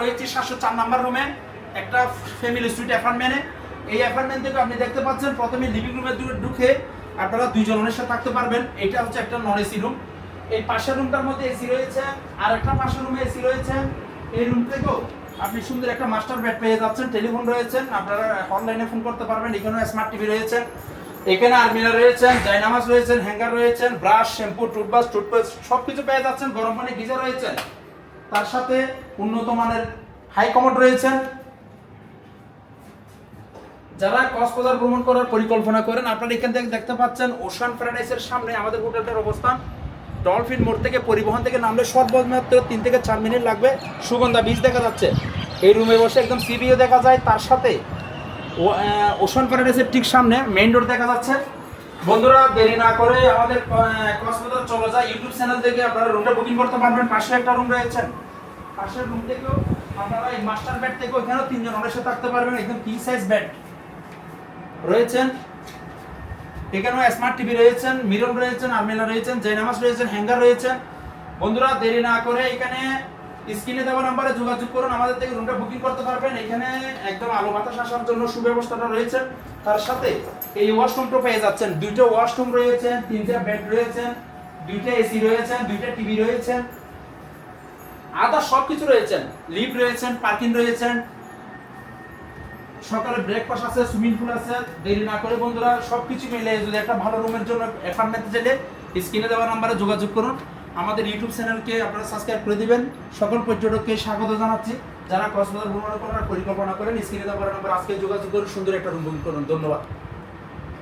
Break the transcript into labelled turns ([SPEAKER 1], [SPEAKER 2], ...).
[SPEAKER 1] রয়েছে 704 নাম্বার রুমে, একটা ফ্যামিলি সুইট অ্যাপার্টমেন্টে। এই অ্যাপার্টমেন্ট থেকে আপনি দেখতে পাচ্ছেন প্রথমে লিভিং রুমে ঢুকে আপনারা দুইজন সাথে থাকতে পারবেন। এটা হচ্ছে একটা নন এসি রুম। এই পাশের রুমটার মধ্যে এসি রয়েছে, আর একটা পাশের রুমে এসি রয়েছে। এই রুম থেকেও আপনি সুন্দর একটা মাস্টার বেড পেয়ে যাচ্ছেন, টেলিফোন রয়েছে, আপনারা অনলাইনে ফোন করতে পারবেন। এখানে স্মার্ট টিভি রয়েছে, এখানে আলমিরা রয়েছেন, জায়নামাজ রয়েছেন, হ্যাঙ্গার রয়েছেন, ব্রাশ, শ্যাম্পু, টুথপেস্ট সবকিছু পেয়ে যাচ্ছেন। গরম পানি গিজার রয়েছে, তার সাথে উন্নত মানের হাই কমোড রয়েছেন। যারা কক্সবাজার ভ্রমণ করার পরিকল্পনা করেন, আপনারা এখান থেকে দেখতে পাচ্ছেন ওশান প্যারাডাইসের সামনে আমাদের হোটেলটার অবস্থান। ডলফিন মোড় থেকে পরিবহন থেকে নামলে সর্বমাত্র 3 থেকে 4 মিনিট লাগবে। সুগন্ধা বিচ দেখা যাচ্ছে, এই রুমে বসে একদম সিবিও দেখা যায়, তার সাথে ওশান প্যারাডাইসের ঠিক সামনে মেইন রোড দেখা যাচ্ছে। বন্ধুরা দেরি না করে আমাদের কক্সবাজার চলে যায় ইউটিউব চ্যানেল থেকে আপনারা রুমটা বুকিং করতে পারবেন। পাশে একটা রুম রয়েছে, পাশের রুম থেকেও আপনারা এই মাস্টার বেড থেকেও এখানেও 3 জন অনেক থাকতে পারবেন। একদম কিং সাইজ বেড রয়েছেন, এখানেও স্মার্ট টিভি রয়েছেন, মিরর রয়েছেন, আলমিরা রয়েছেন, জায়নামাজ রয়েছেন, হ্যাঙ্গার রয়েছেন। বন্ধুরা দেরি না করে এখানে স্ক্রিনে দেওয়া নাম্বারে যোগাযোগ করুন, আমাদের থেকে রুমটা বুকিং করতে পারবেন। এখানে একদম আলো বাতাস আসার জন্য সুব্যবস্থাটা রয়েছে, তার সাথে এই ওয়াশরুমটা পেয়ে যাচ্ছেন। 2টা ওয়াশরুম রয়েছে, 3টা বেড রয়েছে, 2টা এসি রয়েছে, 2টা টিভি রয়েছে, আদার সবকিছু রয়েছেন, লিফট রয়েছেন, পার্কিং রয়েছেন, সকালে ব্রেকফাস্ট আছে, সুইমিং পুল আছে। দেরি না করে বন্ধুরা সবকিছু মিলে যদি একটা ভালো রুমের জন্য অ্যাপার্টমেন্টে যেলে স্ক্রিনে দেওয়া নাম্বারে যোগাযোগ করুন। আমাদের ইউটিউব চ্যানেলকে আপনারা সাবস্ক্রাইব করে দিবেন। সকল পর্যটককে স্বাগত জানাচ্ছি। যারা কক্সবাজার ভ্রমণ করার পরিকল্পনা করেন স্ক্রিনে দেওয়া নাম্বার আজকে যোগাযোগ করুন, সুন্দর একটা রুম বুকিং করুন। ধন্যবাদ।